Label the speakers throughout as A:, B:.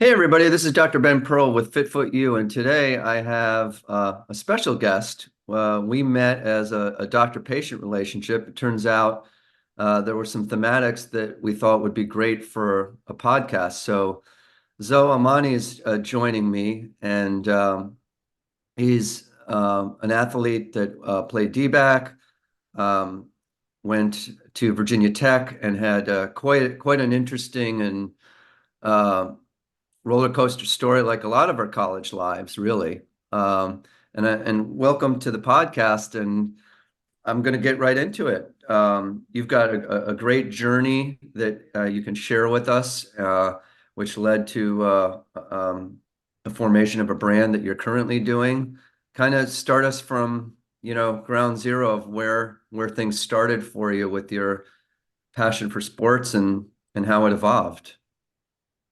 A: Hey everybody, this is Dr. Ben Pearl with FitFoot U, and today I have a special guest. We met as a doctor-patient relationship. It turns out there were some thematics that we thought would be great for a podcast. So Zoe Amani is joining me, and he's an athlete that played D-back, um, went to Virginia Tech, and had quite an interesting and uh, roller coaster story, like a lot of our college lives, really. Um, and welcome to the podcast. And I'm going to get right into it. You've got a great journey that you can share with us, which led to the formation of a brand that you're currently doing. Kind of start us from, ground zero of where things started for you with your passion for sports and how it evolved.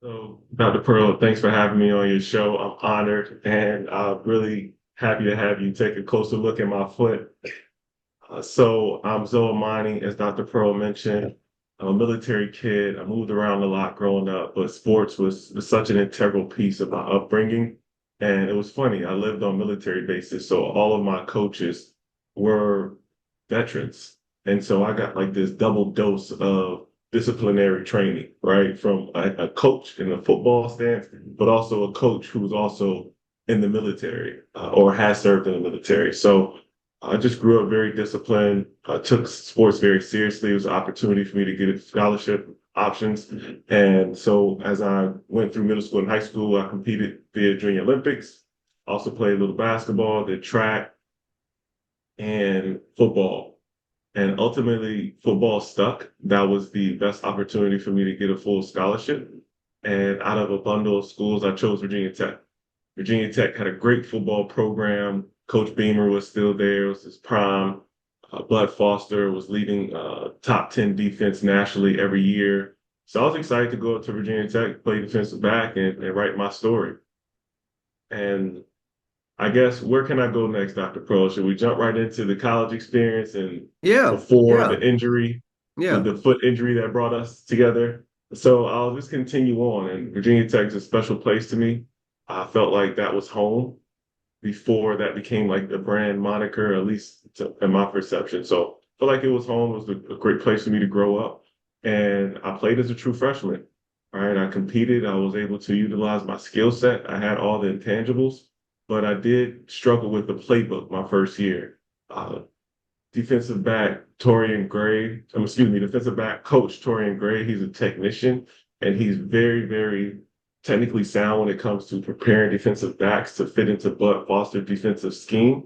B: So, Dr. Pearl, thanks for having me on your show. I'm honored and really happy to have you take a closer look at my foot. I'm Zoe Amani, as Dr. Pearl mentioned. I'm a military kid. I moved around a lot growing up, but sports was such an integral piece of my upbringing. And it was funny, I lived on military bases, so all of my coaches were veterans. And so I got like this double dose of disciplinary training, right? From a coach in a football stance, but also a coach who's also in the military or has served in the military. So I just grew up very disciplined. I took sports very seriously. It was an opportunity for me to get scholarship options. And so as I went through middle school and high school, I competed via Junior Olympics, also played a little basketball, did track and football. And ultimately, football stuck. That was the best opportunity for me to get a full scholarship. And out of a bundle of schools, I chose Virginia Tech. Virginia Tech had a great football program. Coach Beamer was still there. It was his prime. Bud Foster was leading top 10 defense nationally every year. So I was excited to go up to Virginia Tech, play defensive back, and write my story. And I guess where can I go next, Dr. Pearl? Should we jump right into the college experience and
A: Yeah,
B: before the
A: yeah,
B: injury,
A: yeah.
B: the foot injury that brought us together? So I'll just continue on. And Virginia Tech is a special place to me. I felt like that was home before that became like the brand moniker, at least in my perception. So I felt like it was home. It was a great place for me to grow up. And I played as a true freshman. All right. I competed. I was able to utilize my skill set. I had all the intangibles, but I did struggle with the playbook my first year. Uh, Defensive back Torian Gray, defensive back coach Torian Gray, he's a technician and he's very, very technically sound when it comes to preparing defensive backs to fit into Bud Foster defensive scheme.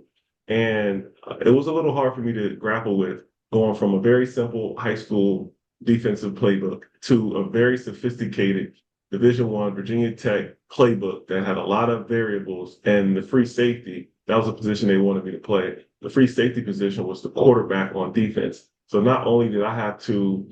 B: And it was a little hard for me to grapple with going from a very simple high school defensive playbook to a very sophisticated Division One Virginia Tech playbook that had a lot of variables and the free safety. That was a position they wanted me to play. The free safety position was the quarterback on defense. So not only did I have to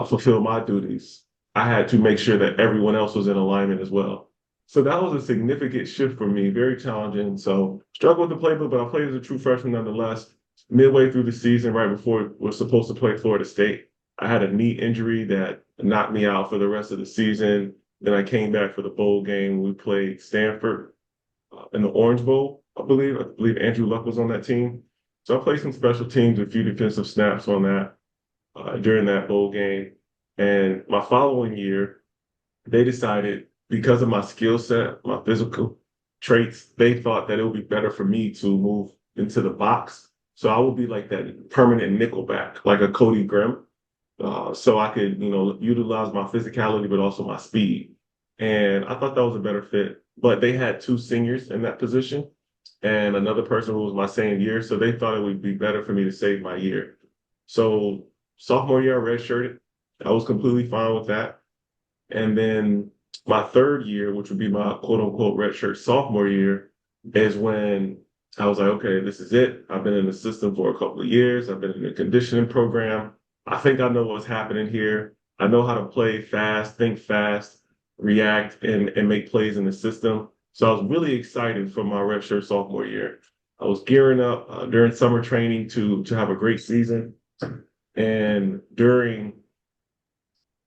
B: fulfill my duties, I had to make sure that everyone else was in alignment as well. So that was a significant shift for me, very challenging. So struggled with the playbook, but I played as a true freshman nonetheless. Midway through the season, right before we were supposed to play Florida State, I had a knee injury that knocked me out for the rest of the season. Then I came back for the bowl game. We played Stanford in the Orange Bowl, I believe. I believe Andrew Luck was on that team. So I played some special teams, a few defensive snaps on that during that bowl game. And my following year, they decided because of my skill set, my physical traits, they thought that it would be better for me to move into the box. So I would be like that permanent nickelback, like a Cody Grimm. So I could, utilize my physicality, but also my speed. And I thought that was a better fit. But they had two seniors in that position and another person who was my same year. So they thought it would be better for me to save my year. So sophomore year, I redshirted. I was completely fine with that. And then my third year, which would be my quote unquote redshirt sophomore year, is when I was like, okay, this is it. I've been in the system for a couple of years. I've been in the conditioning program. I think I know what's happening here. I know how to play fast, think fast, react, and make plays in the system. So I was really excited for my redshirt sophomore year. I was gearing up during summer training to have a great season. And during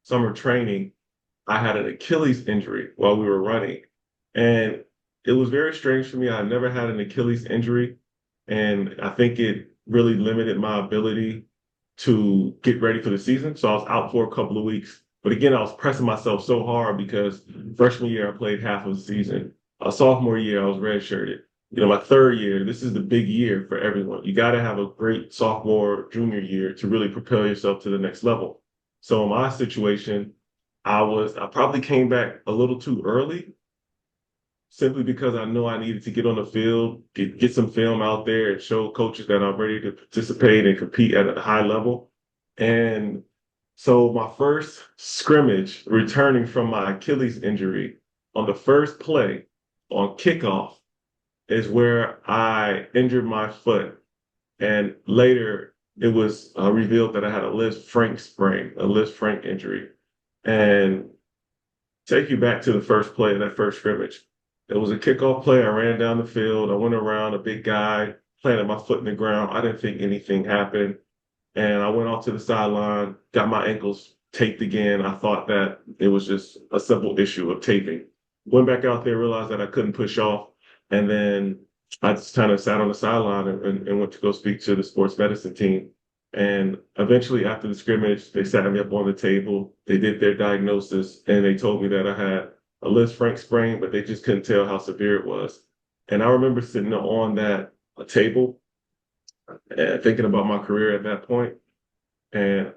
B: summer training, I had an Achilles injury while we were running. And it was very strange for me. I never had an Achilles injury. And I think it really limited my ability to get ready for the season. So I was out for a couple of weeks. But again, I was pressing myself so hard because freshman year I played half of the season. Sophomore year I was redshirted. My third year, this is the big year for everyone. You got to have a great sophomore, junior year to really propel yourself to the next level. So in my situation, I probably came back a little too early simply because I know I needed to get on the field, get some film out there and show coaches that I'm ready to participate and compete at a high level. And so my first scrimmage returning from my Achilles injury on the first play on kickoff is where I injured my foot. And later it was revealed that I had a Liz Frank sprain, a Liz Frank injury. And take you back to the first play of that first scrimmage. It was a kickoff play. I ran down the field. I went around a big guy, planted my foot in the ground. I didn't think anything happened. And I went off to the sideline, got my ankles taped again. I thought that it was just a simple issue of taping. Went back out there, realized that I couldn't push off. And then I just kind of sat on the sideline and went to go speak to the sports medicine team. And eventually, after the scrimmage, they sat me up on the table. They did their diagnosis, and they told me that I had a Liz Frank sprain, but they just couldn't tell how severe it was. And I remember sitting on that table and thinking about my career at that point, and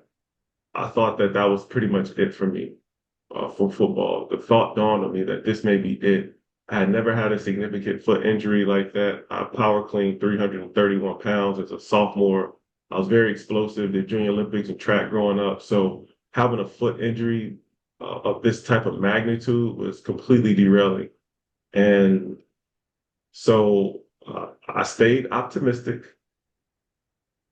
B: I thought that that was pretty much it for me for football. The thought dawned on me that this may be it. I had never had a significant foot injury like that. I power cleaned 331 pounds as a sophomore. I was very explosive, did junior Olympics and track growing up. So having a foot injury of this type of magnitude was completely derailing. And so I stayed optimistic.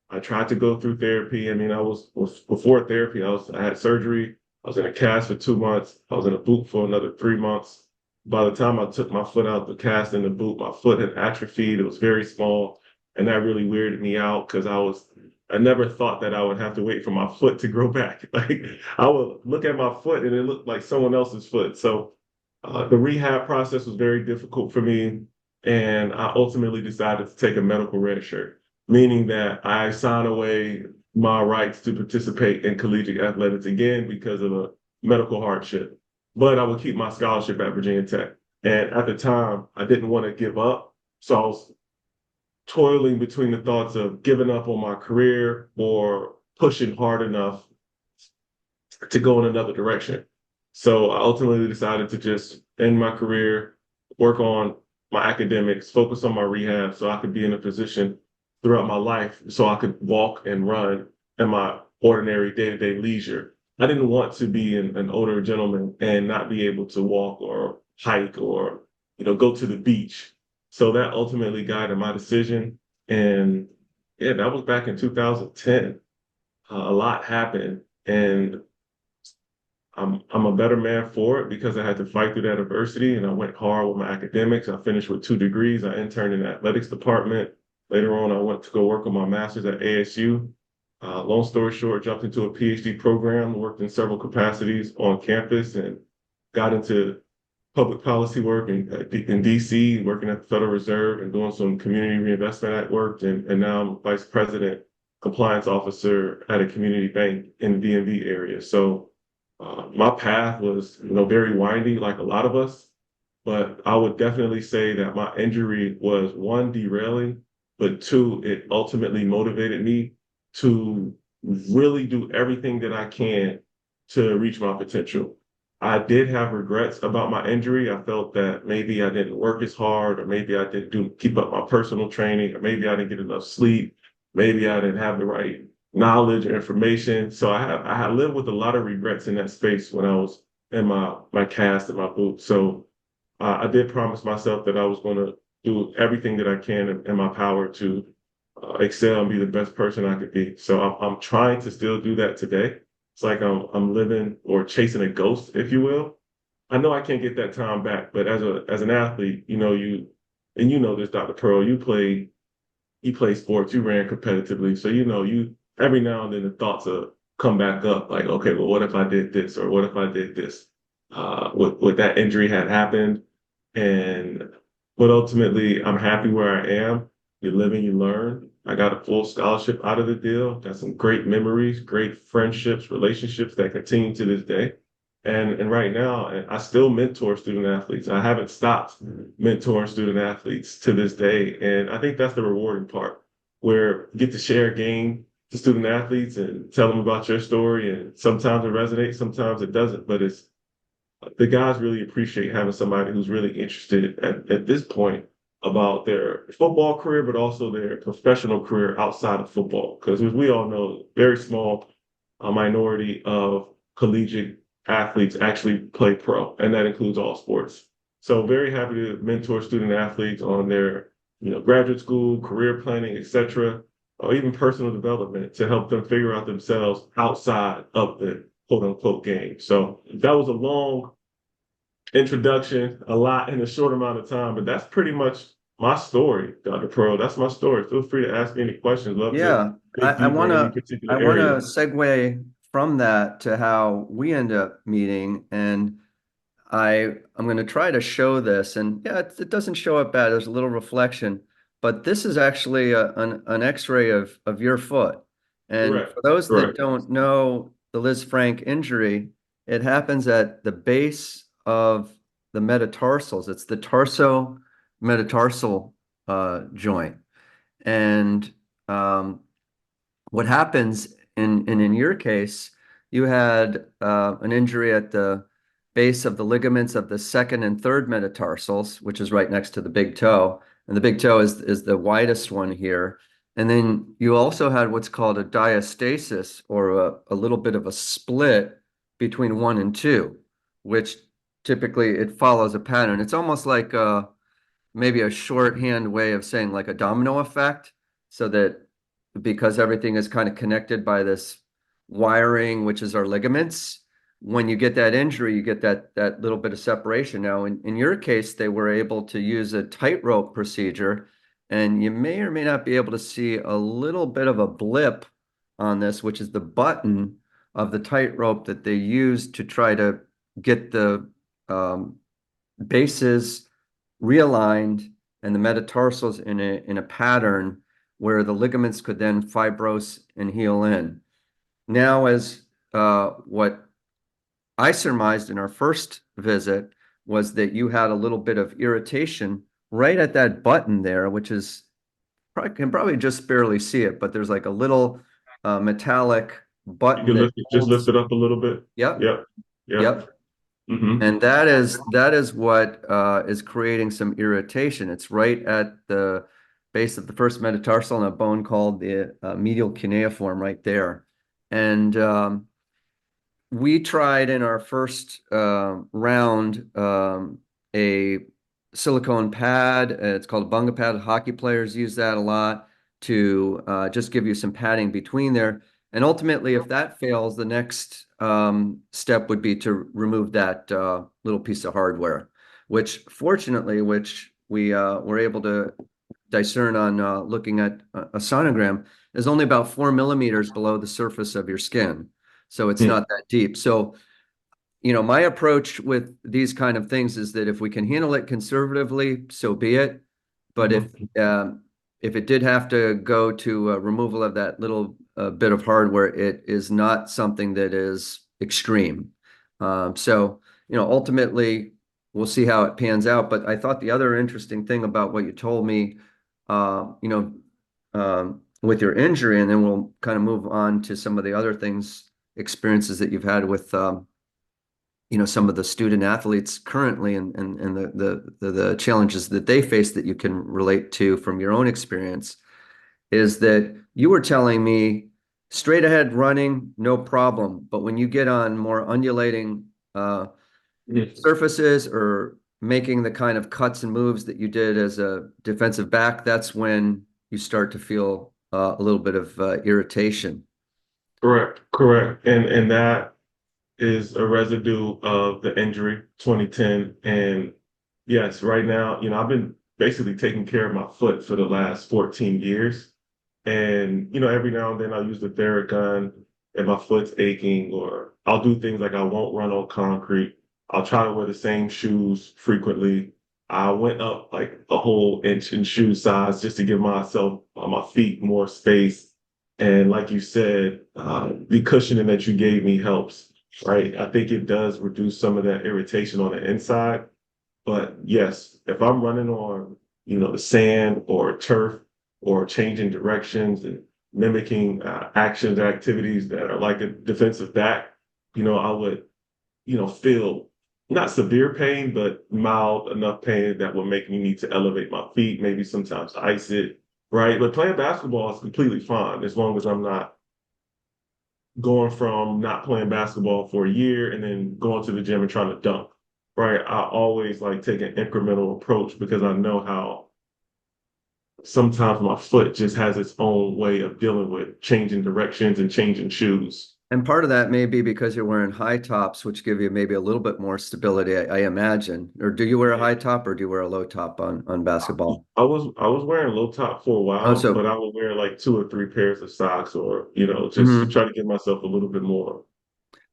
B: I tried to go through therapy. I mean, I was before therapy, I had surgery. I was in a cast for 2 months. I was in a boot for another 3 months. By the time I took my foot out the cast and the boot, my foot had atrophied. It was very small. And that really weirded me out because I never thought that I would have to wait for my foot to grow back. Like I would look at my foot and it looked like someone else's foot. So the rehab process was very difficult for me. And I ultimately decided to take a medical red shirt, meaning that I sign away my rights to participate in collegiate athletics again because of a medical hardship. But I would keep my scholarship at Virginia Tech. And at the time, I didn't want to give up. So I was toiling between the thoughts of giving up on my career or pushing hard enough to go in another direction. So I ultimately decided to just end my career, work on my academics, focus on my rehab so I could be in a position throughout my life so I could walk and run in my ordinary day-to-day leisure. I didn't want to be an older gentleman and not be able to walk or hike or, go to the beach. So that ultimately guided my decision. And yeah, that was back in 2010. A lot happened, and I'm a better man for it because I had to fight through that adversity and I went hard with my academics. I finished with 2 degrees. I interned in the athletics department. Later on, I went to go work on my master's at ASU. Long story short, jumped into a PhD program, worked in several capacities on campus, and got into public policy work in DC, working at the Federal Reserve and doing some community reinvestment at work. And now I'm vice president, compliance officer at a community bank in the DMV area. So my path was, very windy, like a lot of us, but I would definitely say that my injury was one, derailing, but two, it ultimately motivated me to really do everything that I can to reach my potential. I did have regrets about my injury. I felt that maybe I didn't work as hard, or maybe I didn't keep up my personal training, or maybe I didn't get enough sleep. Maybe I didn't have the right knowledge or information. So I had lived with a lot of regrets in that space when I was in my cast and my boot. So I did promise myself that I was going to do everything that I can in my power to excel and be the best person I could be. So I'm trying to still do that today. It's like I'm living or chasing a ghost, if you will. I know I can't get that time back, but as an athlete, this, Dr. Pearl, you play sports, you ran competitively. So you every now and then the thoughts come back up like, okay, well, what if I did this or what if I did this? what that injury had happened. And but ultimately, I'm happy where I am. You live and you learn. I got a full scholarship out of the deal. Got some great memories, great friendships, relationships that continue to this day. And right now, I still mentor student athletes. I haven't stopped mentoring student athletes to this day. And I think that's the rewarding part, where you get to share a game to student athletes and tell them about your story. And sometimes it resonates, sometimes it doesn't. But it's the guys really appreciate having somebody who's really interested at this point about their football career, but also their professional career outside of football. Because as we all know, very small minority of collegiate athletes actually play pro, and that includes all sports. So very happy to mentor student athletes on their, graduate school, career planning, etc., or even personal development to help them figure out themselves outside of the quote unquote game. So that was a long introduction, a lot in a short amount of time, but that's pretty much my story, Dr. Pearl. That's my story. Feel free to ask me any questions. Love to
A: Yeah,
B: dig deeper in any
A: I
B: particular
A: wanna
B: area.
A: segue from that to how we end up meeting, and I'm going to try to show this, and yeah, it doesn't show up bad. There's a little reflection, but this is actually an X-ray of your foot. And
B: Correct.
A: for those that
B: Correct.
A: don't know the Liz Frank injury, it happens at the base of the metatarsals. It's the tarso metatarsal joint, and um, what happens in your case, you had an injury at the base of the ligaments of the second and third metatarsals, which is right next to the big toe. And the big toe is the widest one here. And then you also had what's called a diastasis, or a little bit of a split between one and two, which typically it follows a pattern. It's almost like maybe a shorthand way of saying like a domino effect, so that because everything is kind of connected by this wiring, which is our ligaments, when you get that injury, you get that little bit of separation. Now, in your case, they were able to use a tightrope procedure, and you may or may not be able to see a little bit of a blip on this, which is the button of the tightrope that they use to try to get the bases realigned and the metatarsals in a pattern where the ligaments could then fibrose and heal in. Now, as what I surmised in our first visit was that you had a little bit of irritation right at that button there, which is probably just barely see it, but there's like a little metallic
B: You
A: button
B: can
A: that
B: just lift
A: holds.
B: it up a little bit.
A: Yep,
B: Yep. Yep.
A: yep.
B: Mm-hmm.
A: And that is what is creating some irritation. It's right at the base of the first metatarsal in a bone called the medial cuneiform right there. And we tried in our first round a silicone pad. It's called a bunga pad. Hockey players use that a lot to just give you some padding between there. And ultimately, if that fails, the next step would be to remove that little piece of hardware, which fortunately, which we were able to discern on looking at a sonogram, is only about 4 millimeters below the surface of your skin. So it's not that deep. So, my approach with these kind of things is that if we can handle it conservatively, so be it. But
B: Mm-hmm.
A: if it did have to go to removal of that little bit of hardware, it is not something that is extreme. So, ultimately, we'll see how it pans out. But I thought the other interesting thing about what you told me, with your injury, and then we'll kind of move on to some of the other things, experiences that you've had with some of the student athletes currently, and the challenges that they face that you can relate to from your own experience, is that you were telling me straight ahead running, no problem. But when you get on more undulating surfaces, or making the kind of cuts and moves that you did as a defensive back, that's when you start to feel a little bit of irritation.
B: Correct. Correct. And that is a residue of the injury 2010. And yes, right now, I've been basically taking care of my foot for the last 14 years. And, every now and then I'll use the Theragun and my foot's aching, or I'll do things like I won't run on concrete. I'll try to wear the same shoes frequently. I went up like a whole inch in shoe size just to give myself my feet more space. And like you said, the cushioning that you gave me helps, right? I think it does reduce some of that irritation on the inside. But yes, if I'm running on, the sand or turf or changing directions and mimicking actions, activities that are like a defensive back, I would, feel not severe pain, but mild enough pain that would make me need to elevate my feet, maybe sometimes ice it, right? But playing basketball is completely fine as long as I'm not going from not playing basketball for a year and then going to the gym and trying to dunk, right? I always like take an incremental approach because I know how sometimes my foot just has its own way of dealing with changing directions and changing shoes.
A: And part of that may be because you're wearing high tops, which give you maybe a little bit more stability, I imagine. Or do you wear a high top or do you wear a low top on basketball?
B: I was wearing low top for a
A: Oh,
B: while, but
A: so
B: I would wear like two or three pairs of socks or, just
A: mhm.
B: try to give myself a little bit more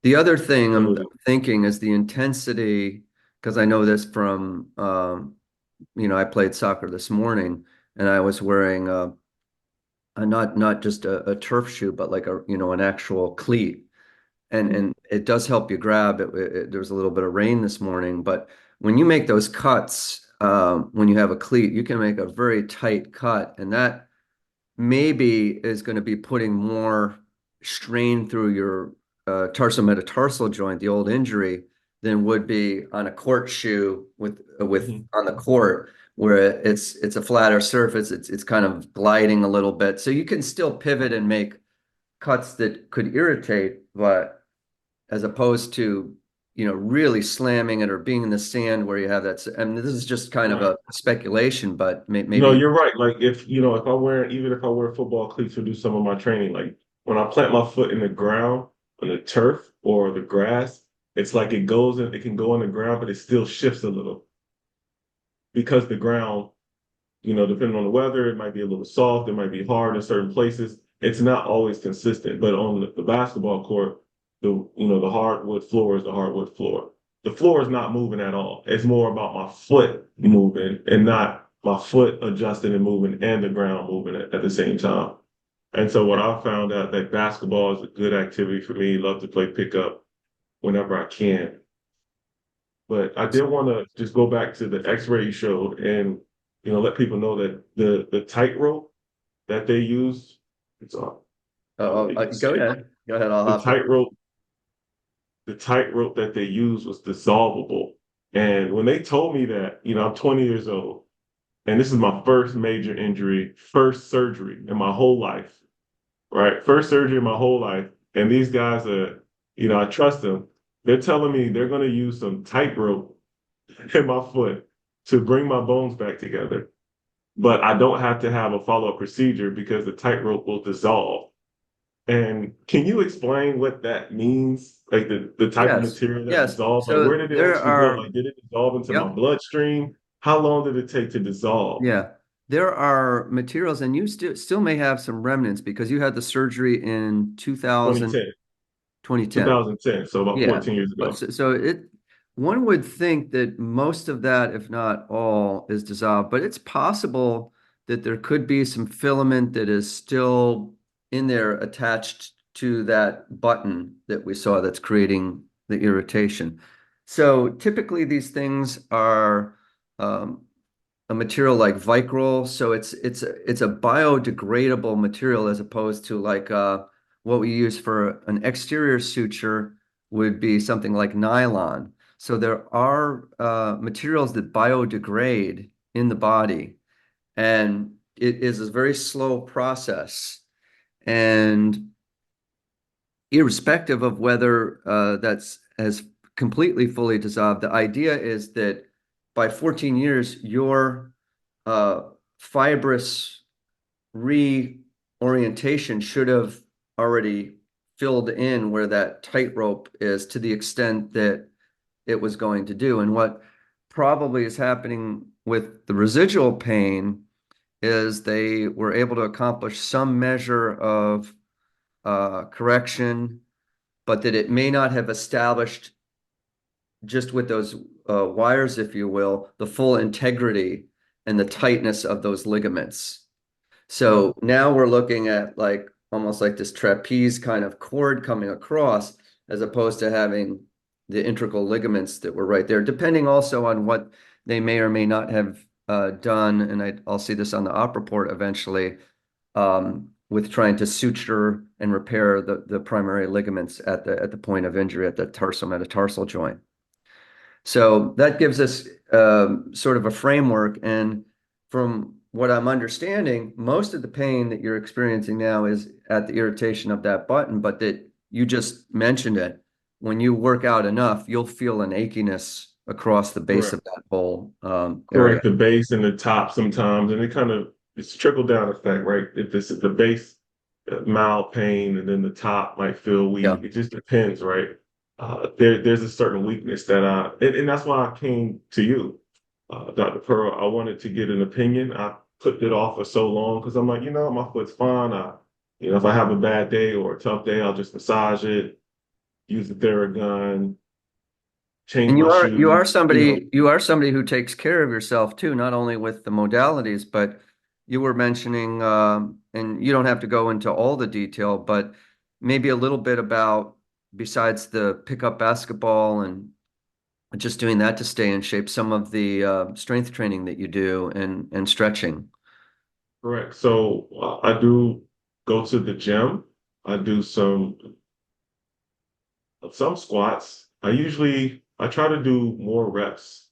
A: The other thing I'm
B: ability.
A: thinking is the intensity, because I know this from, I played soccer this morning and I was wearing not just a turf shoe, but like an actual cleat. And it does help you grab there was a little bit of rain this morning, but when you make those cuts, when you have a cleat, you can make a very tight cut, and that maybe is going to be putting more strain through your tarsometatarsal joint, the old injury, than would be on a court shoe with
B: Mhm.
A: on the court where it's a flatter surface. It's kind of gliding a little bit, so you can still pivot and make cuts that could irritate, but as opposed to really slamming it or being in the sand where you have that. I mean, this is just kind of
B: Right.
A: a speculation, but
B: No,
A: maybe
B: you're right. Like if I wear, even if I wear football cleats or do some of my training, like when I plant my foot in the ground, on the turf or the grass, it's like it can go in the ground, but it still shifts a little because the ground, depending on the weather, it might be a little soft, it might be hard in certain places. It's not always consistent. But on the basketball court, the hardwood floor is the hardwood floor. The floor is not moving at all. It's more about my foot moving and not my foot adjusting and moving and the ground moving at the same time. And so what I found out that basketball is a good activity for me. Love to play pickup whenever I can. But I did want to just go back to the X-ray you showed and let people know that the tightrope that they use, it's on. I don't know if you can see
A: go
B: it.
A: ahead. Go ahead. I'll
B: The
A: have to.
B: tightrope, the tightrope that they used was dissolvable. And when they told me that, I'm 20 years old, and this is my first major injury, first surgery in my whole life, right? First surgery in my whole life. And these guys are, I trust them. They're telling me they're going to use some tightrope in my foot to bring my bones back together. But I don't have to have a follow-up procedure because the tightrope will dissolve. And can you explain what that means? Like the type of
A: Yes.
B: material that
A: Yes.
B: dissolves? Like where
A: So
B: did it
A: there
B: actually go?
A: are,
B: Like did it dissolve into my
A: yep.
B: bloodstream? How long did it take to dissolve?
A: Yeah. There are materials, and you still may have some remnants because you had the surgery in 2000,
B: 2010,
A: 2010.
B: 2010, so about
A: Yeah.
B: 14 years
A: But
B: ago.
A: one would think that most of that, if not all, is dissolved, but it's possible that there could be some filament that is still in there attached to that button that we saw that's creating the irritation. So typically these things are um, a material like Vicryl, so it's a biodegradable material as opposed to like what we use for an exterior suture would be something like nylon. So there are materials that biodegrade in the body, and it is a very slow process. And irrespective of whether that's has completely fully dissolved, the idea is that by 14 years, your fibrous reorientation should have already filled in where that tightrope is to the extent that it was going to do. And what probably is happening with the residual pain is they were able to accomplish some measure of correction, but that it may not have established just with those wires, if you will, the full integrity and the tightness of those ligaments.
B: Right.
A: So now we're looking at like almost like this trapeze kind of cord coming across, as opposed to having the integral ligaments that were right there, depending also on what they may or may not have done. And I'll see this on the op report eventually, with trying to suture and repair the primary ligaments at the point of injury at the tarsometatarsal joint. So that gives us sort of a framework. And from what I'm understanding, most of the pain that you're experiencing now is at the irritation of that button, but that you just mentioned it. When you work out enough, you'll feel an achiness across the base
B: Correct.
A: of that whole area.
B: Correct. The base and the top sometimes, and it's trickle down effect, right? If this is the base, mild pain, and then the top might feel
A: Yeah.
B: weak. It just depends, right? There's a certain weakness and that's why I came to you, Dr. Pearl. I wanted to get an opinion. I put it off for so long because I'm like, my foot's fine. If I have a bad day or a tough day, I'll just massage it, use the Theragun, change
A: And
B: my shoes.
A: you are somebody who takes care of yourself too, not only with the modalities, but you were mentioning, and you don't have to go into all the detail, but maybe a little bit about, besides the pickup basketball and just doing that to stay in shape, some of the strength training that you do and stretching.
B: Correct. So I do go to the gym. I do some squats. I try to do more reps.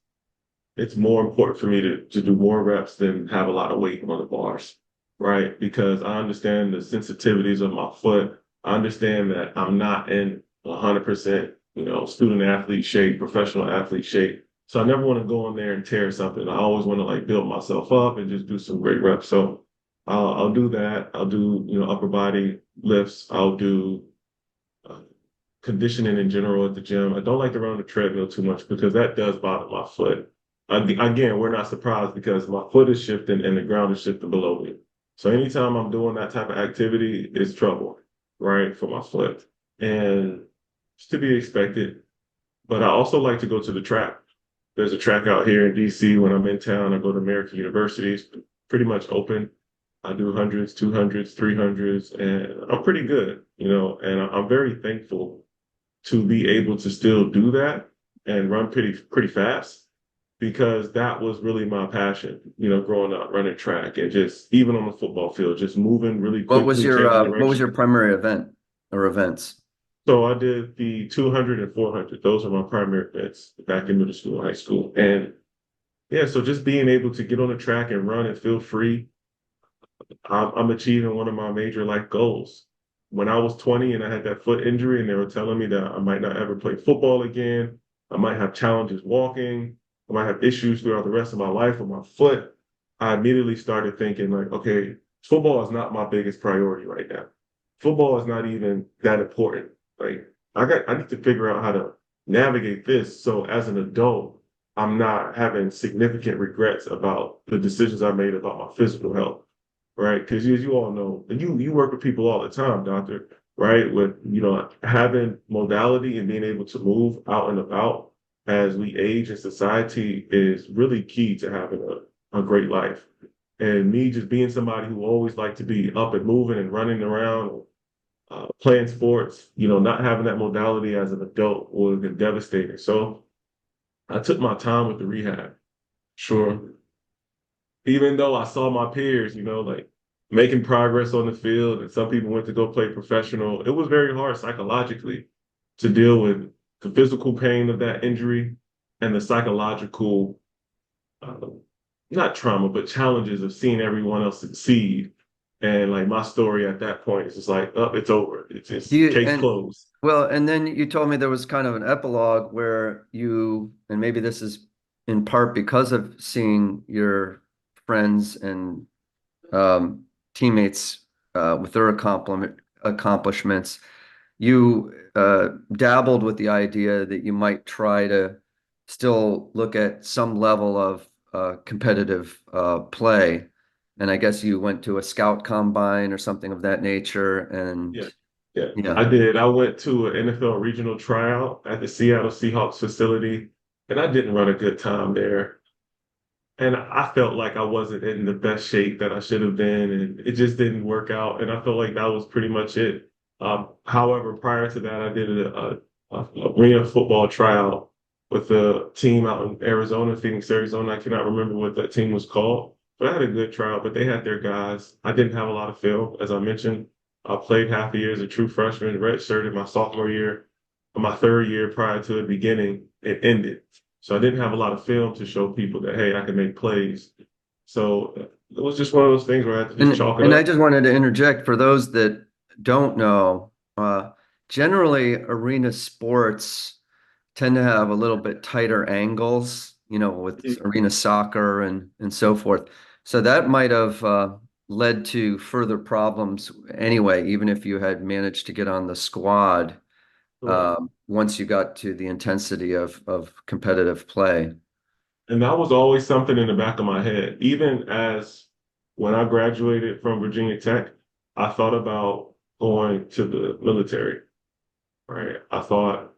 B: It's more important for me to do more reps than have a lot of weight on the bars, right? Because I understand the sensitivities of my foot. I understand that I'm not in 100%, student athlete shape, professional athlete shape. So I never want to go in there and tear something. I always want to like build myself up and just do some great reps. So I'll do that. I'll do, upper body lifts. I'll do uh, conditioning in general at the gym. I don't like to run on the treadmill too much because that does bother my foot. Again, we're not surprised because my foot is shifting and the ground is shifting below me. So anytime I'm doing that type of activity, it's trouble, right, for my foot. And it's to be expected. But I also like to go to the track. There's a track out here in DC when I'm in town. I go to American universities, pretty much open. I do hundreds, 200s, 300s, and I'm pretty good, and I'm very thankful to be able to still do that and run pretty fast because that was really my passion, growing up running track and just even on the football field, just moving really quickly, changing
A: What was
B: direction.
A: your primary event or events?
B: So I did the 200 and 400. Those are my primary events back in middle school and high school. And yeah, so just being able to get on the track and run and feel free, I'm achieving one of my major life goals. When I was 20 and I had that foot injury, and they were telling me that I might not ever play football again, I might have challenges walking, I might have issues throughout the rest of my life with my foot, I immediately started thinking, like, okay, football is not my biggest priority right now. Football is not even that important. Like, I need to figure out how to navigate this. So as an adult, I'm not having significant regrets about the decisions I made about my physical health, right? Because as you all know, and you work with people all the time, doctor, right? With having modality and being able to move out and about as we age in society is really key to having a great life. And me just being somebody who always liked to be up and moving and running around, playing sports, not having that modality as an adult would have been devastating. So I took my time with the rehab. Sure, even though I saw my peers, like making progress on the field, and some people went to go play professional, it was very hard psychologically to deal with the physical pain of that injury and the psychological, uh, not trauma, but challenges of seeing everyone else succeed. And like my story at that point is just like, oh, it's over. It's
A: Do
B: just
A: you
B: case
A: and
B: closed.
A: Well, and then you told me there was kind of an epilogue where you, and maybe this is in part because of seeing your friends and um, teammates with their accomplishments, you dabbled with the idea that you might try to still look at some level of competitive play. And I guess you went to a scout combine or something of that nature. And
B: Yeah. Yeah,
A: Yeah.
B: I did. I went to an NFL regional tryout at the Seattle Seahawks facility, and I didn't run a good time there. And I felt like I wasn't in the best shape that I should have been, and it just didn't work out. And I felt like that was pretty much it. However, prior to that, I did a arena football tryout with a team out in Arizona, Phoenix, Arizona. I cannot remember what that team was called, but I had a good tryout. But they had their guys. I didn't have a lot of film, as I mentioned. I played half a year as a true freshman, redshirted my sophomore year. My third year prior to it beginning, it ended. So I didn't have a lot of film to show people that, hey, I can make plays. So it was just one of those things where I had to just chalk it
A: And I
B: up.
A: just wanted to interject for those that don't know, generally arena sports tend to have a little bit tighter angles, with arena soccer and so forth. So that might have led to further problems anyway, even if you had managed to get on the squad
B: Correct.
A: once you got to the intensity of competitive play.
B: And that was always something in the back of my head. Even as when I graduated from Virginia Tech, I thought about going to the military, right? I thought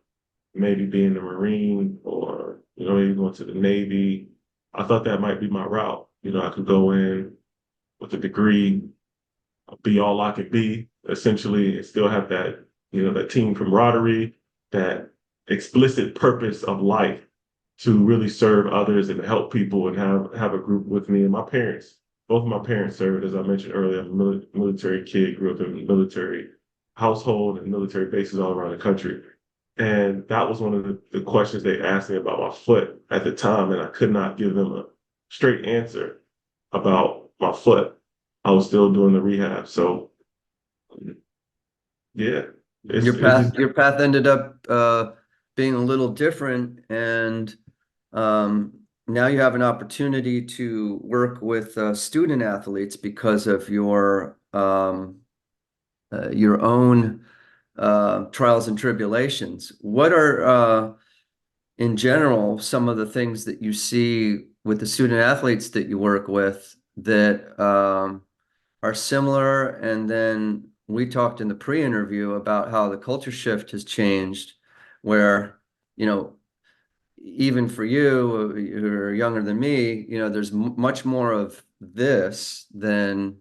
B: maybe being a Marine or, maybe going to the Navy. I thought that might be my route. I could go in with a degree, be all I could be, essentially, and still have that, that team camaraderie, that explicit purpose of life to really serve others and help people and have a group with me and my parents. Both of my parents served, as I mentioned earlier. I'm a military kid, grew up in a military household and military bases all around the country. And that was one of the questions they asked me about my foot at the time, and I could not give them a straight answer about my foot. I was still doing the rehab. So yeah,
A: Your
B: it's
A: path,
B: just
A: your path ended up being a little different, and now you have an opportunity to work with student athletes because of your own trials and tribulations. What are, in general, some of the things that you see with the student athletes that you work with that are similar? And then we talked in the pre-interview about how the culture shift has changed, where, you know, even for you, who are younger than me, there's much more of this than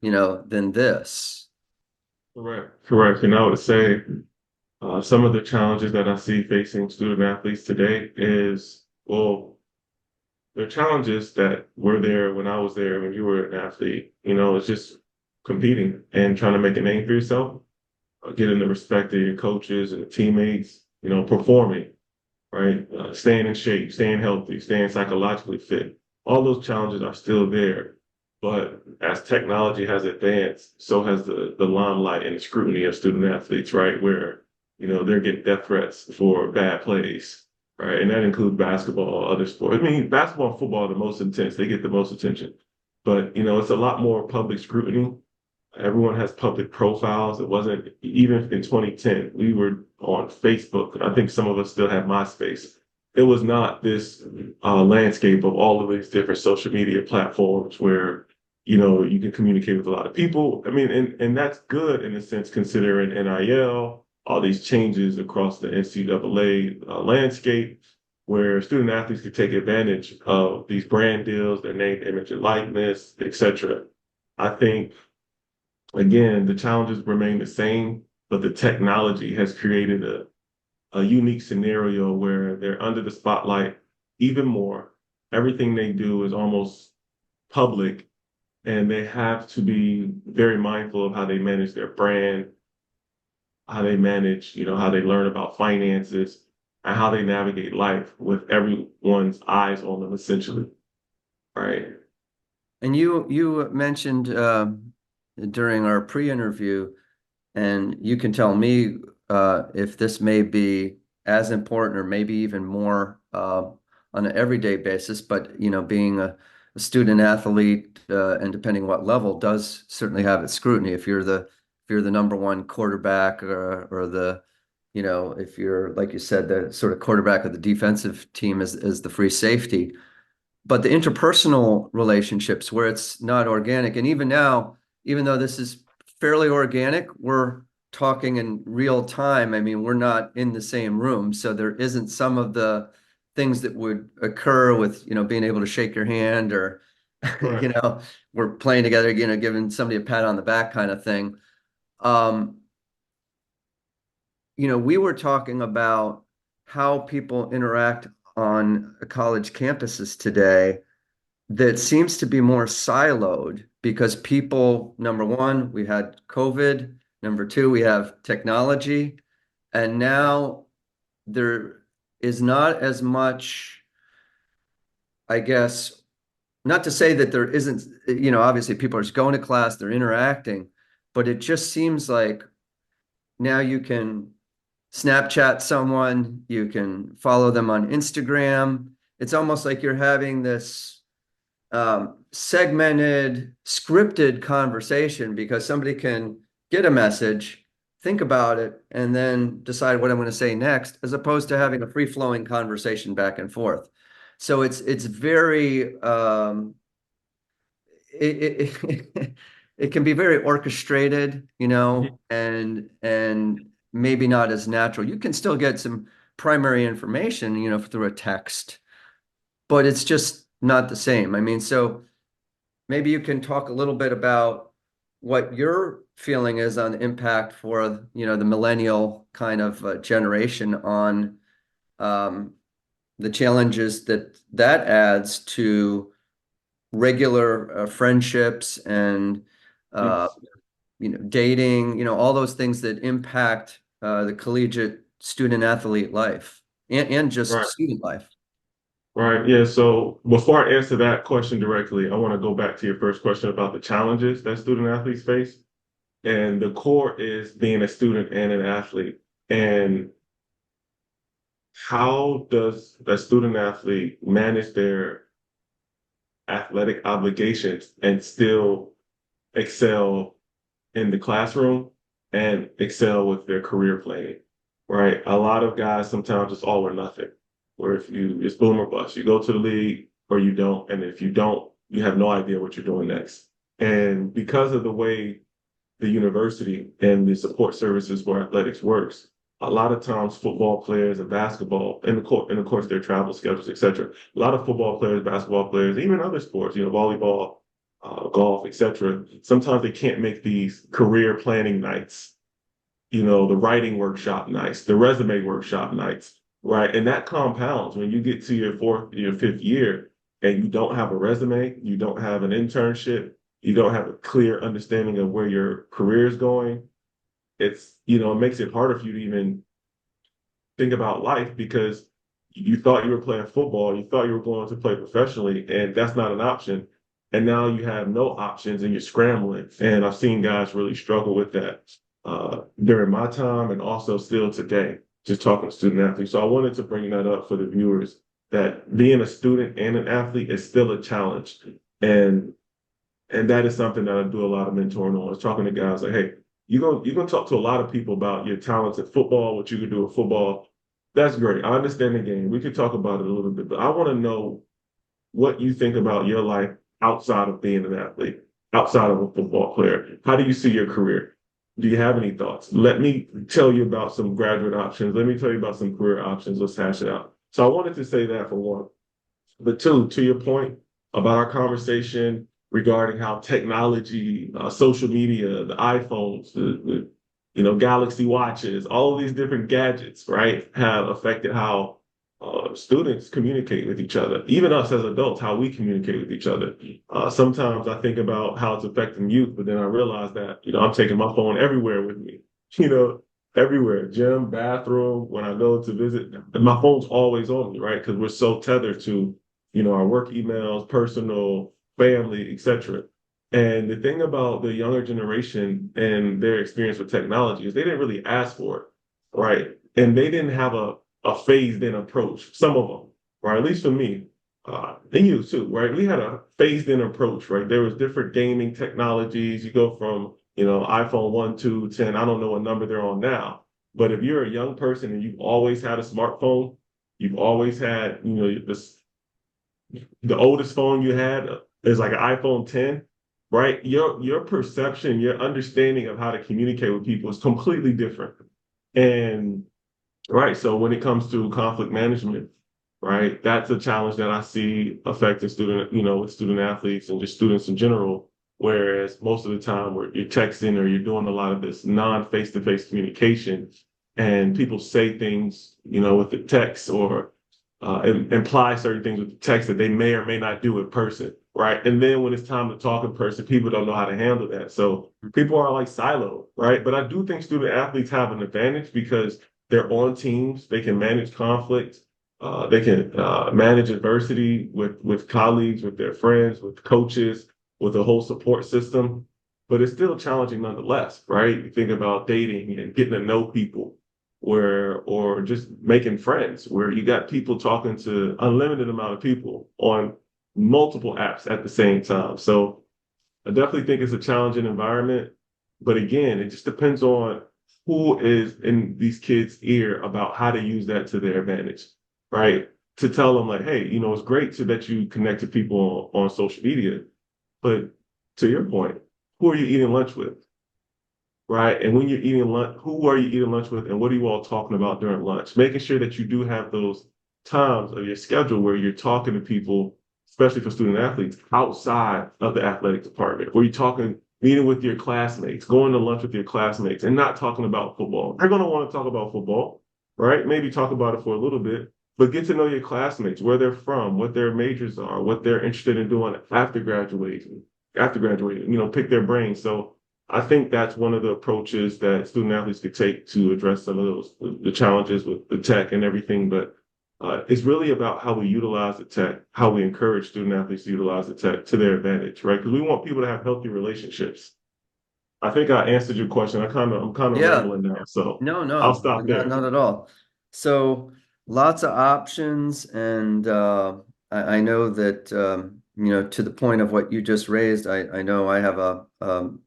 A: this.
B: correct. Correct. And I would say some of the challenges that I see facing student athletes today is, well, there are challenges that were there when I was there when you were an athlete. It's just competing and trying to make a name for yourself, getting the respect of your coaches and teammates, performing, right? Staying in shape, staying healthy, staying psychologically fit. All those challenges are still there. But as technology has advanced, so has the limelight and the scrutiny of student athletes, right? Where, they're getting death threats for bad plays, right? And that includes basketball, other sports. I mean, basketball and football are the most intense. They get the most attention. But, it's a lot more public scrutiny. Everyone has public profiles. It wasn't even in 2010, we were on Facebook. I think some of us still have MySpace. It was not this landscape of all of these different social media platforms where, you can communicate with a lot of people. I mean, and that's good in a sense, considering NIL, all these changes across the NCAA landscape, where student athletes could take advantage of these brand deals, their name, image, and likeness, etc. I think again, the challenges remain the same, but the technology has created a unique scenario where they're under the spotlight even more. Everything they do is almost public, and they have to be very mindful of how they manage their brand, how they manage, how they learn about finances, and how they navigate life with everyone's eyes on them, essentially. Right.
A: And you mentioned during our pre-interview, and you can tell me if this may be as important or maybe even more on an everyday basis, but being a student athlete and depending what level does certainly have its scrutiny. If you're the number one quarterback or if you're, like you said, the sort of quarterback of the defensive team as the free safety, but the interpersonal relationships where it's not organic. And even now, even though this is fairly organic, we're talking in real time. I mean, we're not in the same room, so there isn't some of the things that would occur with, being able to shake your hand or,
B: Right.
A: we're playing together, giving somebody a pat on the back kind of thing. Um, we were talking about how people interact on college campuses today that seems to be more siloed because people, number one, we had COVID, number two, we have technology, and now there is not as much, I guess, not to say that there isn't, obviously people are just going to class, they're interacting, but it just seems like now you can Snapchat someone, you can follow them on Instagram. It's almost like you're having this segmented, scripted conversation because somebody can get a message, think about it, and then decide what I'm going to say next, as opposed to having a free-flowing conversation back and forth. So it's very it can be very orchestrated,
B: Mhm.
A: and maybe not as natural. You can still get some primary information, through a text, but it's just not the same. I mean, so maybe you can talk a little bit about what your feeling is on the impact for, the millennial kind of generation on um, the challenges that adds to regular friendships and uh,
B: Yes.
A: dating, all those things that impact the collegiate student athlete life and just
B: Right.
A: student life.
B: Right. Yeah. So before I answer that question directly, I want to go back to your first question about the challenges that student athletes face. And the core is being a student and an athlete. And how does a student athlete manage their athletic obligations and still excel in the classroom and excel with their career planning, right? A lot of guys sometimes it's all or nothing, where if you it's boom or bust. You go to the league or you don't, and if you don't, you have no idea what you're doing next. And because of the way the university and the support services for athletics works, a lot of times football players and basketball, and of course their travel schedules, etc. A lot of football players, basketball players, even other sports, volleyball, golf, etc. Sometimes they can't make these career planning nights, the writing workshop nights, the resume workshop nights, right? And that compounds when you get to your fourth, your fifth year, and you don't have a resume, you don't have an internship, you don't have a clear understanding of where your career is going. It makes it harder for you to even think about life because you thought you were playing football, you thought you were going to play professionally, and that's not an option. And now you have no options and you're scrambling. And I've seen guys really struggle with that during my time and also still today, just talking to student athletes. So I wanted to bring that up for the viewers that being a student and an athlete is still a challenge. And and that is something that I do a lot of mentoring on. Is talking to guys like, hey, you're gonna talk to a lot of people about your talents at football, what you can do with football. That's great. I understand the game. We could talk about it a little bit, but I want to know what you think about your life outside of being an athlete, outside of a football player. How do you see your career? Do you have any thoughts? Let me tell you about some graduate options. Let me tell you about some career options. Let's hash it out. So I wanted to say that for one. But two, to your point about our conversation regarding how technology, social media, the iPhones, the Galaxy watches, all of these different gadgets, right, have affected how students communicate with each other. Even us as adults, how we communicate with each other. Sometimes I think about how it's affecting youth, but then I realize that I'm taking my phone everywhere with me. You know, everywhere, gym, bathroom, when I go to visit, my phone's always on me, right? Because we're so tethered to our work emails, personal, family, etc. And the thing about the younger generation and their experience with technology is they didn't really ask for it, right? And they didn't have a phased in approach, some of them, right? At least for me, and you too, right? We had a phased in approach, right? There was different gaming technologies. You go from, iPhone 1, 2, 10, I don't know what number they're on now. But if you're a young person and you've always had a smartphone, you've always had, the oldest phone you had is like an iPhone 10, right? Your perception, your understanding of how to communicate with people is completely different. And right, so when it comes to conflict management, right, that's a challenge that I see affecting with student athletes and just students in general. Whereas most of the time, where you're texting or you're doing a lot of this non-face-to-face communication, and people say things, with the text or imply certain things with the text that they may or may not do in person, right? And then when it's time to talk in person, people don't know how to handle that. So people are like siloed, right? But I do think student athletes have an advantage because they're on teams, they can manage conflict, they can manage adversity with colleagues, with their friends, with coaches, with a whole support system. But it's still challenging nonetheless, right? You think about dating and getting to know people or just making friends where you got people talking to unlimited amount of people on multiple apps at the same time. So I definitely think it's a challenging environment. But again, it just depends on who is in these kids' ear about how to use that to their advantage, right? To tell them like, hey, it's great that you connect to people on social media, but to your point, who are you eating lunch with? Right. And when you're eating lunch, who are you eating lunch with and what are you all talking about during lunch? Making sure that you do have those times of your schedule where you're talking to people, especially for student athletes, outside of the athletic department, where you're talking, meeting with your classmates, going to lunch with your classmates, and not talking about football. They're going to want to talk about football, right? Maybe talk about it for a little bit, but get to know your classmates, where they're from, what their majors are, what they're interested in doing after graduating, pick their brains. So I think that's one of the approaches that student athletes could take to address some of the challenges with the tech and everything. But it's really about how we utilize the tech, how we encourage student athletes to utilize the tech to their advantage, right? Because we want people to have healthy relationships. I think I answered your question. I'm kind of
A: Yeah.
B: rambling now, so
A: No,
B: I'll
A: no,
B: stop
A: not
B: there.
A: not at all. So lots of options, and I know that to the point of what you just raised, I know I have a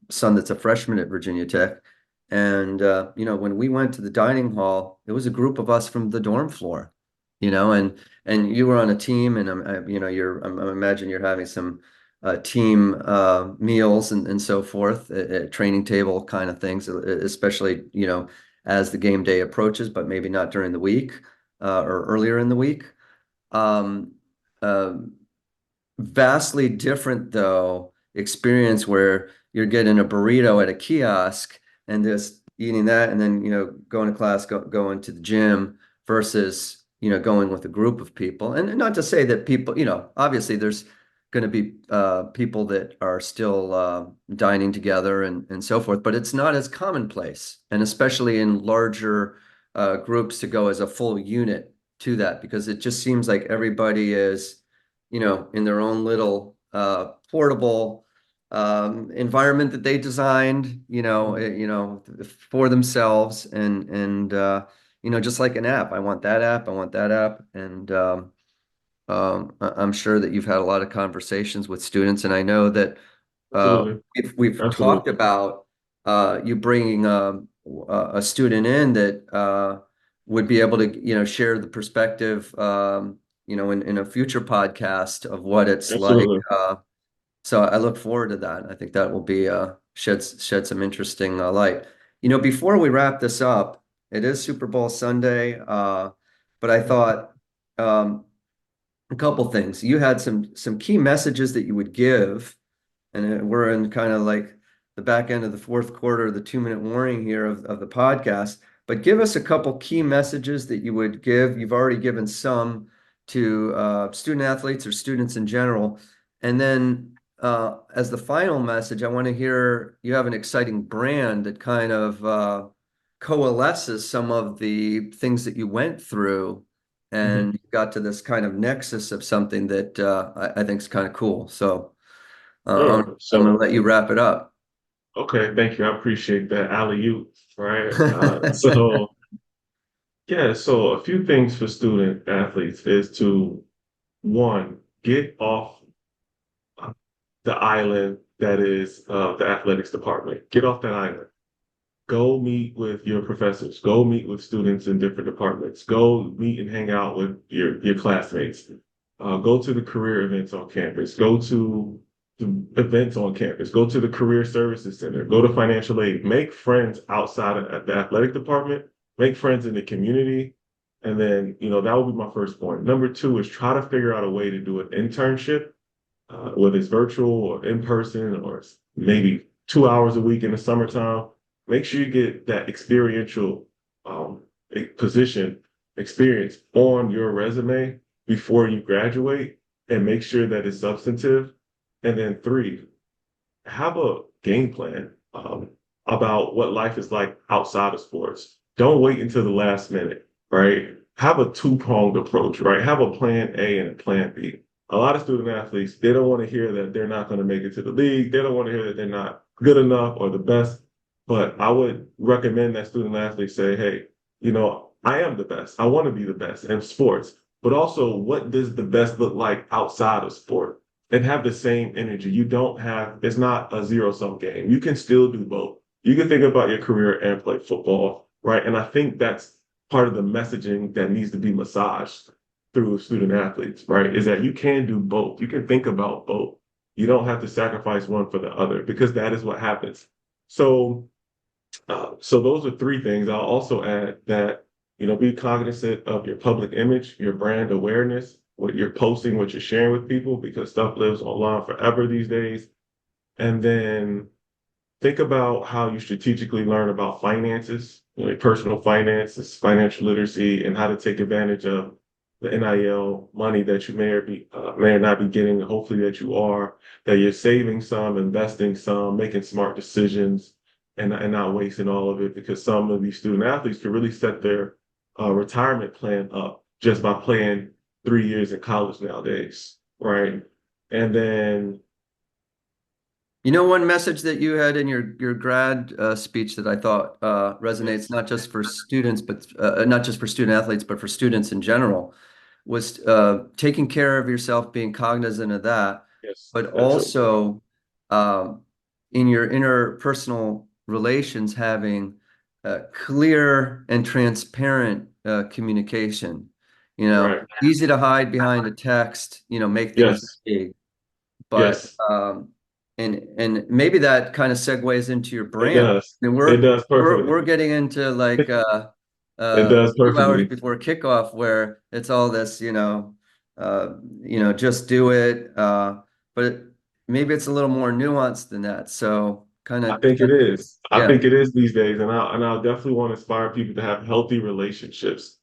A: son that's a freshman at Virginia Tech, and when we went to the dining hall, it was a group of us from the dorm floor, and you were on a team, and I imagine you're having some team meals and so forth at training table kind of things, especially as the game day approaches, but maybe not during the week or earlier in the week. Um, uh, Vastly different though experience where you're getting a burrito at a kiosk and just eating that and then going to class, going to the gym versus going with a group of people. And not to say that people, obviously there's going to be people that are still dining together and so forth, but it's not as commonplace, and especially in larger groups to go as a full unit to that, because it just seems like everybody is in their own little portable environment that they designed, for themselves, and just like an app. I want that app. I want that app, and I'm sure that you've had a lot of conversations with students, and I know that
B: Absolutely.
A: we've talked
B: Absolutely.
A: about you bringing a student in that would be able to, share the perspective, in a future podcast of what it's like.
B: Absolutely.
A: So I look forward to that. I think that will be shed some interesting light. Before we wrap this up, it is Super Bowl Sunday, but I thought a couple things. You had some key messages that you would give, and we're in kind of like the back end of the fourth quarter, the 2-minute warning here of the podcast. But give us a couple key messages that you would give. You've already given some to student athletes or students in general. And then as the final message, I want to hear you have an exciting brand that kind of coalesces some of the things that you went through
B: Mhm.
A: and you got to this kind of nexus of something that I think is kind of cool. So
B: Sure.
A: I'm going to
B: So,
A: let you wrap it up.
B: okay, thank you. I appreciate that alley-oop, right? So yeah, so a few things for student athletes is to one, get off the island that is the athletics department. Get off that island. Go meet with your professors. Go meet with students in different departments. Go meet and hang out with your classmates. Go to the career events on campus. Go to to events on campus, go to the Career Services Center, go to financial aid, make friends outside of the athletic department, make friends in the community. And then, that would be my first point. Number two is try to figure out a way to do an internship, whether it's virtual or in person or maybe 2 hours a week in the summertime. Make sure you get that experiential um, position experience on your resume before you graduate and make sure that it's substantive. And then three, have a game plan about what life is like outside of sports. Don't wait until the last minute, right? Have a two-pronged approach, right? Have a plan A and a plan B. A lot of student athletes, they don't want to hear that they're not going to make it to the league. They don't want to hear that they're not good enough or the best. But I would recommend that student athletes say, hey, I am the best. I want to be the best in sports. But also, what does the best look like outside of sport? And have the same energy. It's not a zero-sum game. You can still do both. You can think about your career and play football, right? And I think that's part of the messaging that needs to be massaged through student athletes, right? Is that you can do both. You can think about both. You don't have to sacrifice one for the other because that is what happens. So, so those are three things. I'll also add that, be cognizant of your public image, your brand awareness, what you're posting, what you're sharing with people, because stuff lives online forever these days. And then think about how you strategically learn about finances, personal finances, financial literacy, and how to take advantage of the NIL money that you may or not be getting. Hopefully that you are, that you're saving some, investing some, making smart decisions, and not wasting all of it. Because some of these student athletes can really set their retirement plan up just by playing 3 years in college nowadays, right? And then
A: One message that you had in your grad speech that I thought resonates
B: yes,
A: not just for students, but not just for student athletes, but for students in general, was taking care of yourself, being cognizant of that,
B: yes,
A: but
B: mental,
A: also um, in your interpersonal relations, having clear and transparent communication.
B: right?
A: Easy to hide behind a text, make things
B: Yes,
A: big, but
B: yes,
A: and maybe that kind of segues into your
B: it
A: brand.
B: does.
A: And
B: It
A: we're
B: does
A: we're
B: perfectly.
A: we're getting into like
B: It
A: a
B: does
A: few hours
B: perfectly.
A: before kickoff where it's all this, just do it. But maybe it's a little more nuanced than that. So kind
B: I
A: of,
B: think it is. I
A: yeah.
B: think it is these days, and I'll definitely want to inspire people to have healthy relationships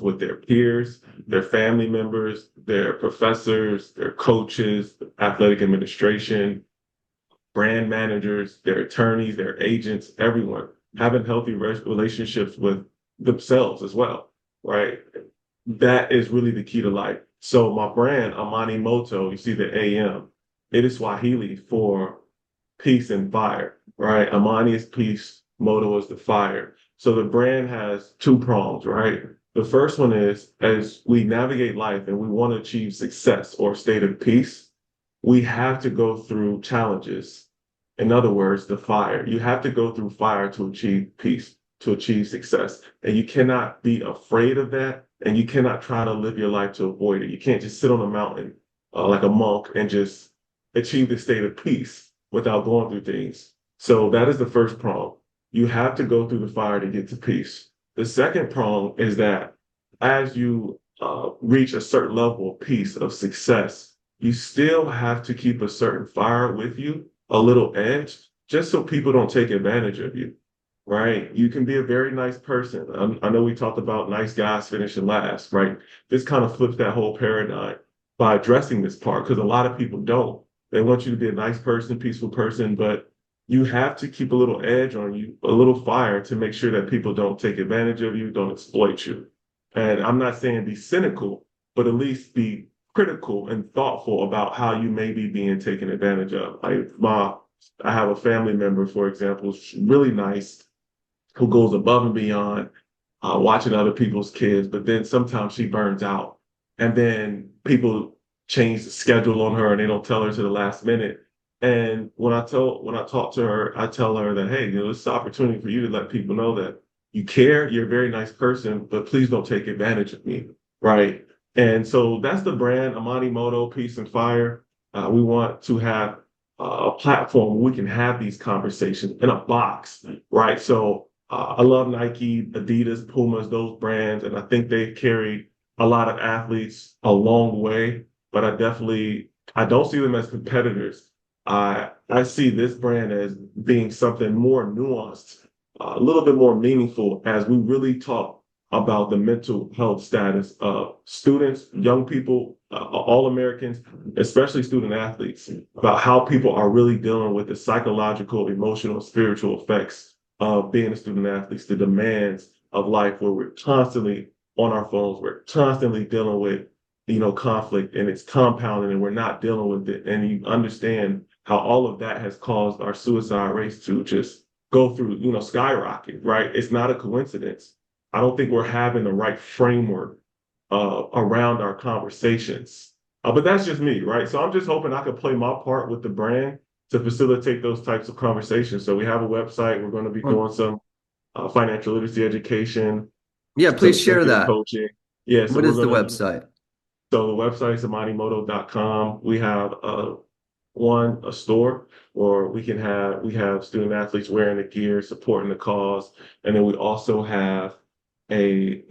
B: with their peers, their family members, their professors, their coaches, athletic administration, brand managers, their attorneys, their agents, everyone having healthy relationships with themselves as well, right? That is really the key to life. So my brand, Amani Moto, you see the AM, it is Swahili for peace and fire, right? Amani is peace, Moto is the fire. So the brand has two prongs, right? The first one is as we navigate life and we want to achieve success or state of peace, we have to go through challenges. In other words, the fire. You have to go through fire to achieve peace, to achieve success. And you cannot be afraid of that. And you cannot try to live your life to avoid it. You can't just sit on a mountain like a monk and just achieve the state of peace without going through things. So that is the first prong. You have to go through the fire to get to peace. The second prong is that as you reach a certain level of peace, of success, you still have to keep a certain fire with you, a little edge, just so people don't take advantage of you, right? You can be a very nice person. I know we talked about nice guys finishing last, right? This kind of flips that whole paradigm by addressing this part because a lot of people don't. They want you to be a nice person, peaceful person, but you have to keep a little edge on you, a little fire to make sure that people don't take advantage of you, don't exploit you. And I'm not saying be cynical, but at least be critical and thoughtful about how you may be being taken advantage of. I have a family member, for example, who's really nice, who goes above and beyond, watching other people's kids, but then sometimes she burns out. And then people change the schedule on her and they don't tell her to the last minute. And when I talk to her, I tell her that, hey, this is an opportunity for you to let people know that you care, you're a very nice person, but please don't take advantage of me. Right. And so that's the brand, Amani Moto, Peace and Fire. We want to have a platform where we can have these conversations in a box, right? So I love Nike, Adidas, Pumas, those brands, and I think they've carried a lot of athletes a long way. But I don't see them as competitors. I see this brand as being something more nuanced, a little bit more meaningful as we really talk about the mental health status of students, young people, all Americans, especially student athletes, about how people are really dealing with the psychological, emotional, spiritual effects of being a student athlete, the demands of life where we're constantly on our phones, we're constantly dealing with, conflict and it's compounding and we're not dealing with it. And you understand how all of that has caused our suicide rates to just go through, skyrocket, right? It's not a coincidence. I don't think we're having the right framework around our conversations. But that's just me, right? So I'm just hoping I could play my part with the brand to facilitate those types of conversations. So we have a website. We're going to be
A: Well,
B: doing some financial literacy education,
A: yeah,
B: some
A: please share
B: executive
A: that.
B: coaching. Yeah, so
A: What
B: we're
A: is the
B: going to,
A: website?
B: so the website is amanimoto.com. We have a store where we have student athletes wearing the gear, supporting the cause, and then we also have a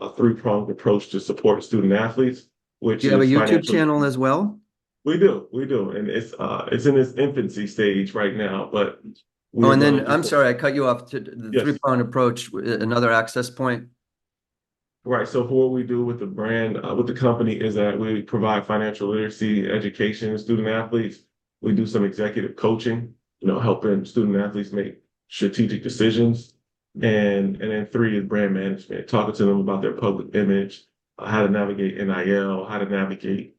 B: a three-pronged approach to support student athletes,
A: Do
B: which
A: you have a
B: is
A: YouTube
B: financial.
A: channel as well?
B: We do, and it's in its infancy stage right now, but
A: Oh,
B: we're
A: and
B: going
A: then
B: to do
A: I'm
B: some.
A: sorry, I cut you off to the
B: Yes,
A: three-pronged approach, another access point.
B: right. So for what we do with the brand, with the company, is that we provide financial literacy education to student athletes. We do some executive coaching, helping student athletes make strategic decisions. And then three is brand management, talking to them about their public image, how to navigate NIL, how to navigate,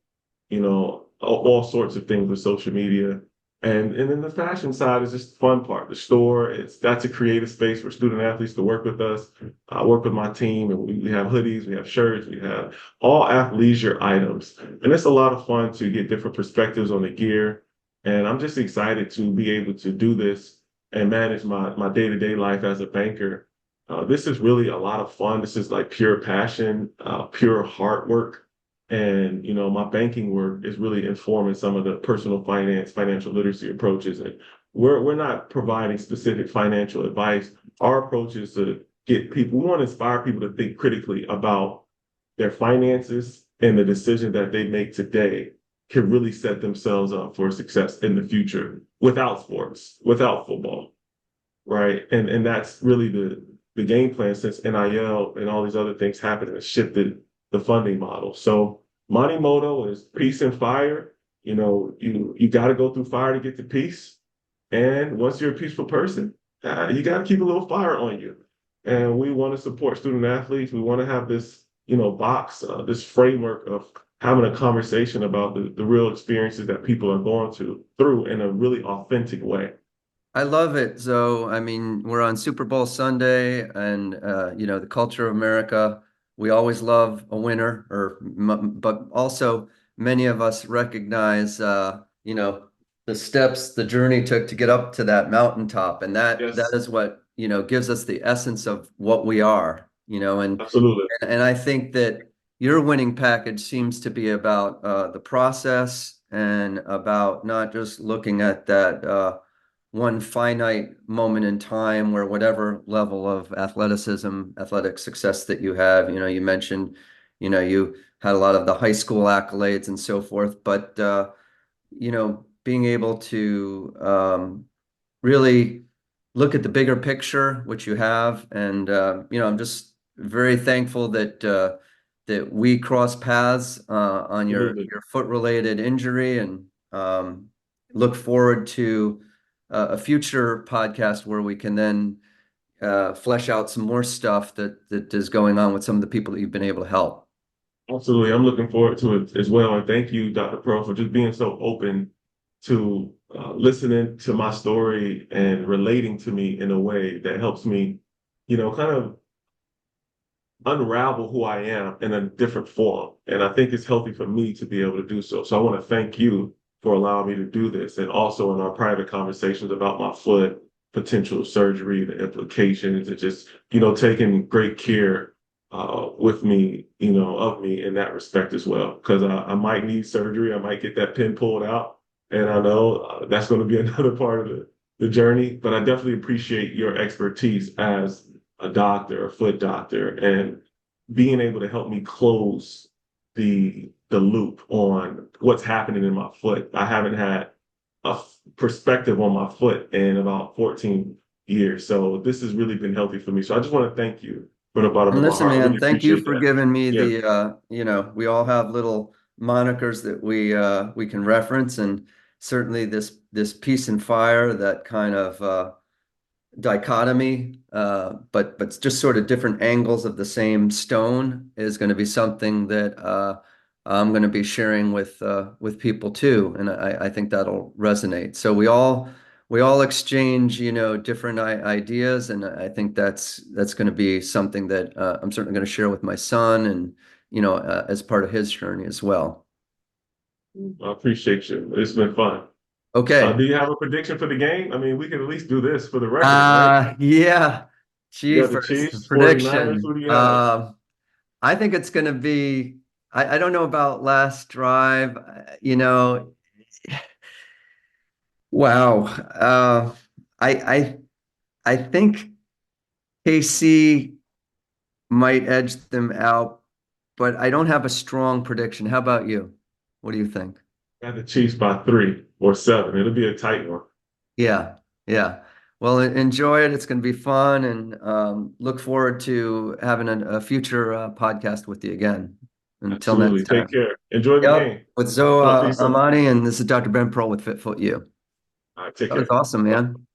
B: all sorts of things with social media. And then the fashion side is just the fun part. The store, that's a creative space for student athletes to work with us. I work with my team, and we have hoodies, we have shirts, we have all athleisure items, and it's a lot of fun to get different perspectives on the gear. And I'm just excited to be able to do this and manage my day-to-day life as a banker. This is really a lot of fun. This is like pure passion, pure hard work. And, my banking work is really informing some of the personal finance, financial literacy approaches. And we're not providing specific financial advice. Our approach is to we want to inspire people to think critically about their finances and the decision that they make today can really set themselves up for success in the future without sports, without football, right? And that's really the game plan since NIL and all these other things happened and shifted the funding model. So Money Moto is peace and fire. You got to go through fire to get to peace. And once you're a peaceful person, you got to keep a little fire on you. And we want to support student athletes. We want to have this, box, this framework of having a conversation about the real experiences that people are going through in a really authentic way.
A: I love it. So, I mean, we're on Super Bowl Sunday, and the culture of America. We always love a winner, but also many of us recognize, the steps, the journey took to get up to that mountaintop, and that
B: Yes,
A: is what gives us the essence of what we are.
B: absolutely.
A: And I think that your winning package seems to be about the process and about not just looking at that. One finite moment in time where whatever level of athletic success that you have, you mentioned, you had a lot of the high school accolades and so forth, but being able to really look at the bigger picture, which you have, and I'm just very thankful that we cross paths on
B: Absolutely.
A: your foot related injury, and look forward to a future podcast where we can then flesh out some more stuff that is going on with some of the people that you've been able to help.
B: Absolutely. I'm looking forward to it as well. And thank you, Dr. Pearl, for just being so open to listening to my story and relating to me in a way that helps me, kind of unravel who I am in a different form. And I think it's healthy for me to be able to do so. So I want to thank you for allowing me to do this. And also in our private conversations about my foot, potential surgery, the implications, and just, taking great care with me, of me in that respect as well. Because I might need surgery, I might get that pin pulled out, and I know that's going to be another part of the journey. But I definitely appreciate your expertise as a doctor, a foot doctor, and being able to help me close the loop on what's happening in my foot. I haven't had perspective on my foot in about 14 years. So this has really been healthy for me. So I just want to thank you from the bottom
A: And
B: of my
A: listen,
B: heart. I really
A: man, thank you
B: appreciate
A: for
B: that.
A: giving me
B: Yeah,
A: the we all have little monikers that we can reference, and certainly this peace and fire, that kind of dichotomy, but just sort of different angles of the same stone is going to be something that I'm going to be sharing with people too, and I think that'll resonate. So we all exchange, different ideas, and I think that's going to be something that I'm certainly going to share with my son, and as part of his journey as well.
B: I appreciate you. It's been fun.
A: Okay.
B: Do you have a prediction for the game? I mean, we can at least do this for the record, right?
A: Yeah.
B: You got the
A: Chiefers,
B: Chiefs, 49ers. Who
A: prediction.
B: do you have?
A: I think it's going to be, I don't know about last drive, wow. I, I, I think KC might edge them out, but I don't have a strong prediction. How about you? What do you think?
B: Got the Chiefs by 3 or 7. It'll be a tight one.
A: Yeah, yeah. Well, enjoy it. It's going to be fun, and look forward to having a future podcast with you again. Until next
B: Absolutely. Take
A: time.
B: care. Enjoy the
A: Yep.
B: game.
A: With
B: Talk to you
A: Zoe
B: soon.
A: Amani, and this is Dr. Ben Pearl with Fit Foot U.
B: All right, take
A: That was
B: care.
A: awesome,
B: Bye.
A: man.